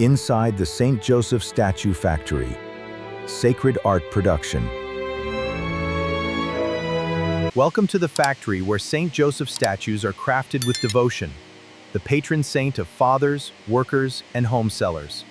Inside the St. Joseph Statue Factory, Sacred Art Production. Welcome to the factory where St. Joseph statues are crafted with devotion, the patron saint of fathers, workers, and home sellers.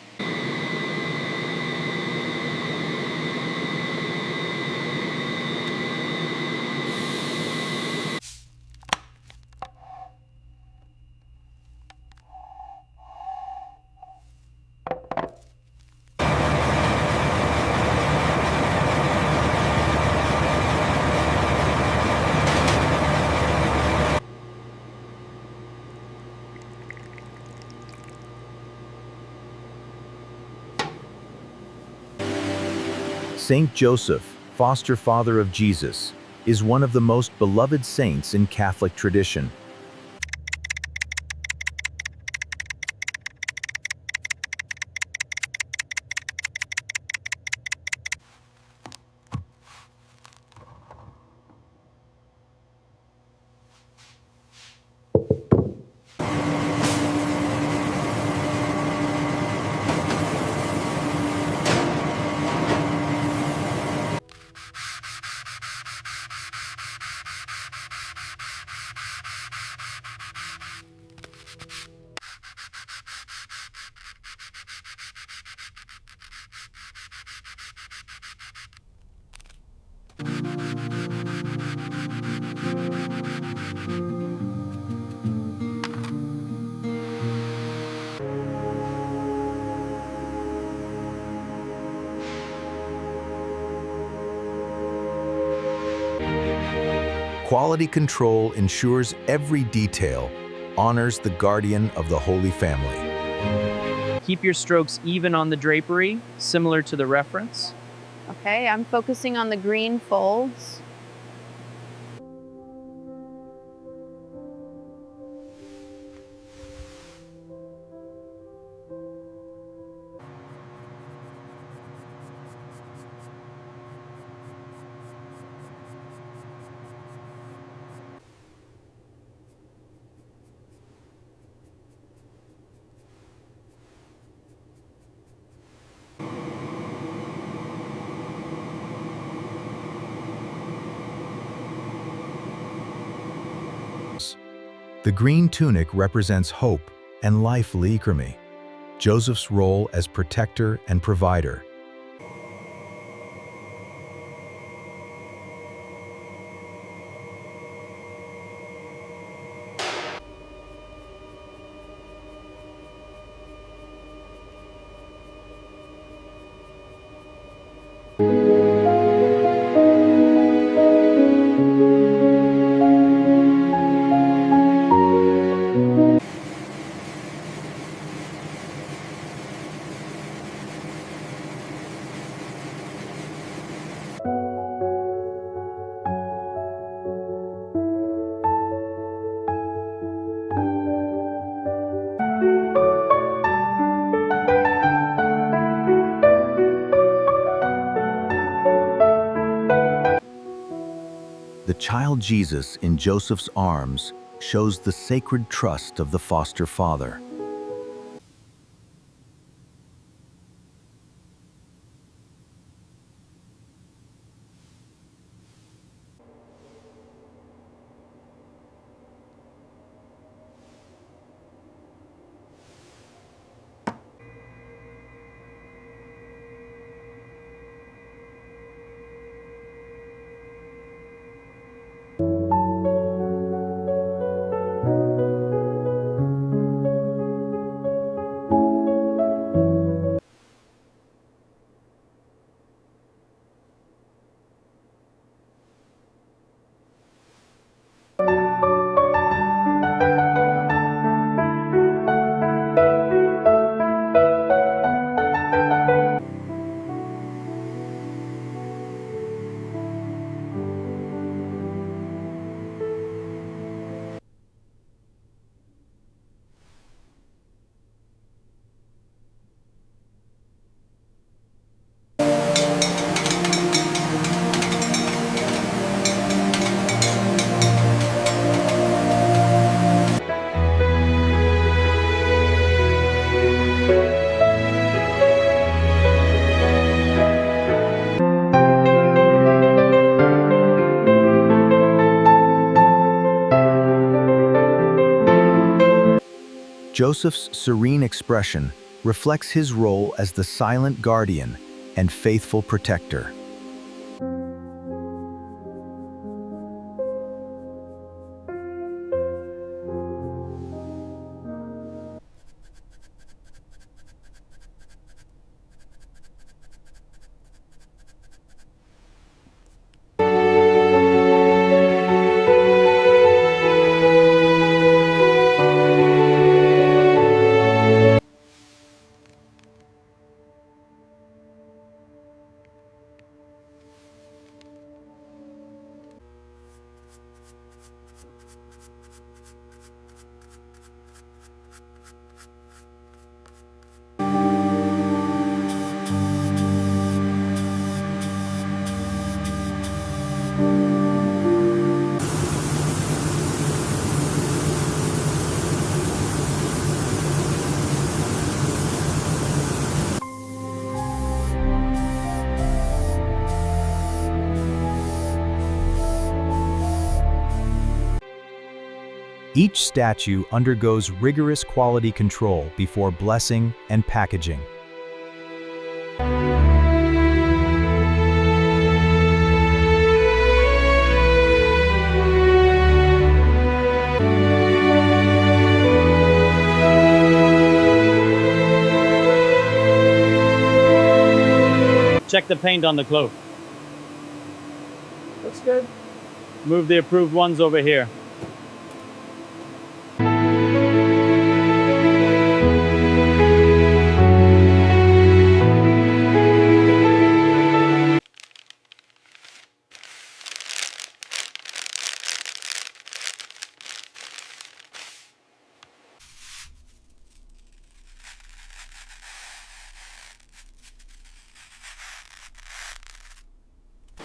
Saint Joseph, foster father of Jesus, is one of the most beloved saints in Catholic tradition. Quality control ensures every detail honors the guardian of the Holy Family. Keep your strokes even on the drapery, similar to the reference. Okay, I'm focusing on the green folds. The green tunic represents hope and life. Joseph's role as protector and provider. The child Jesus in Joseph's arms shows the sacred trust of the foster father. Joseph's serene expression reflects his role as the silent guardian and faithful protector. Each statue undergoes rigorous quality control before blessing and packaging. Check the paint on the cloak. Looks good. Move the approved ones over here.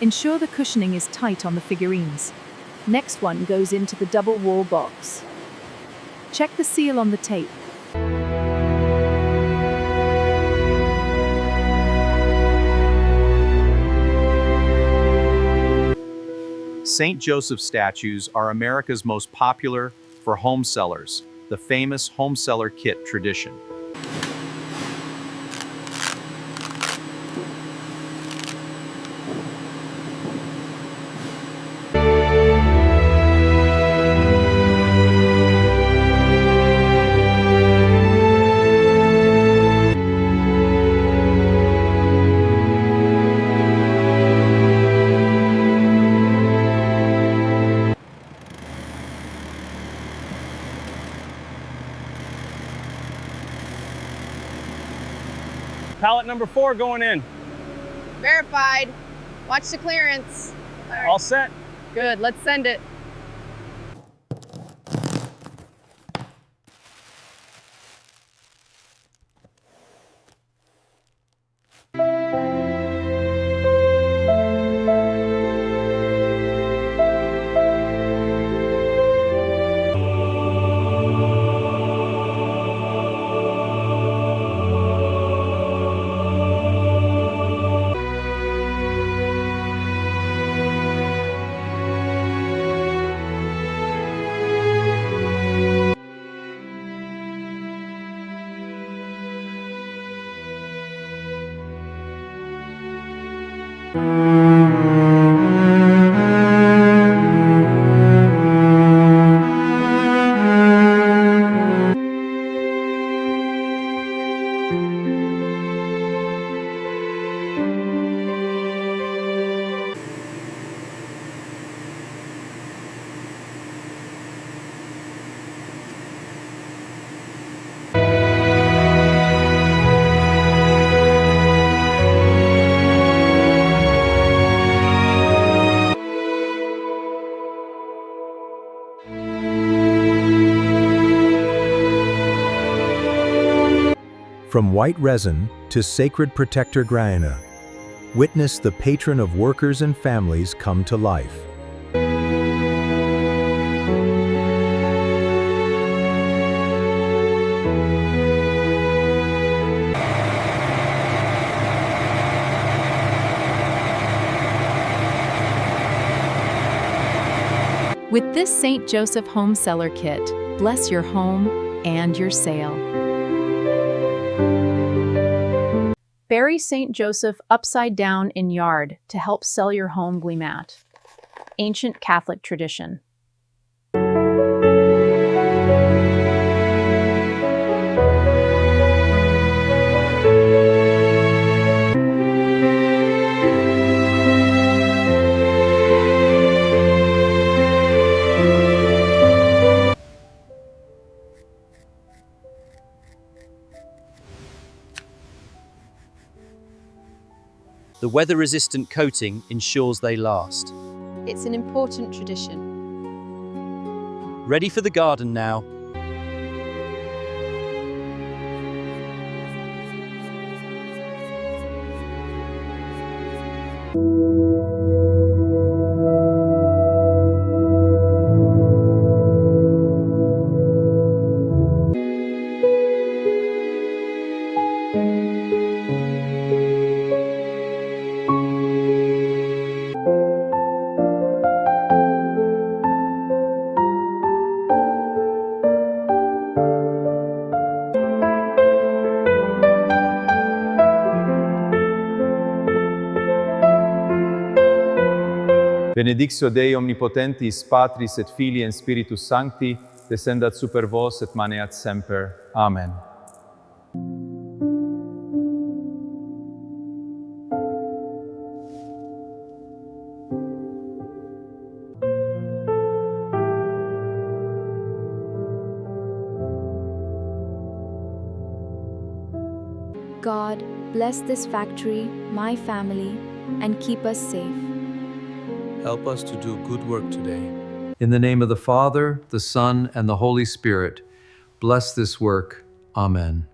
Ensure the cushioning is tight on the figurines. Next one goes into the double wall box. Check the seal on the tape. St. Joseph statues are America's most popular for home cellars, the famous home cellar kit tradition. Pallet number 4 going in. Verified. Watch the clearance. All right. All set. Good, let's send it. From white resin to sacred protector grana, witness the patron of workers and families come to life. With this St. Joseph home cellar kit, bless your home and your sale. Bury St. Joseph upside down in yard to help sell your home gleemat. Ancient Catholic tradition. The weather-resistant coating ensures they last. It's an important tradition. Ready for the garden now. Benedictio Dei omnipotentis, Patris et Filii et Spiritus Sancti, descendat super vos et maneat semper. Amen. God, bless this factory, my family, and keep us safe. Help us to do good work today. In the name of the Father, the Son, and the Holy Spirit, bless this work. Amen.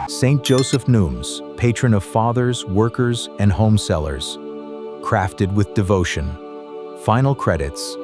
Saint Joseph Nums, patron of fathers, workers, and home sellers. Crafted with devotion. Final credits.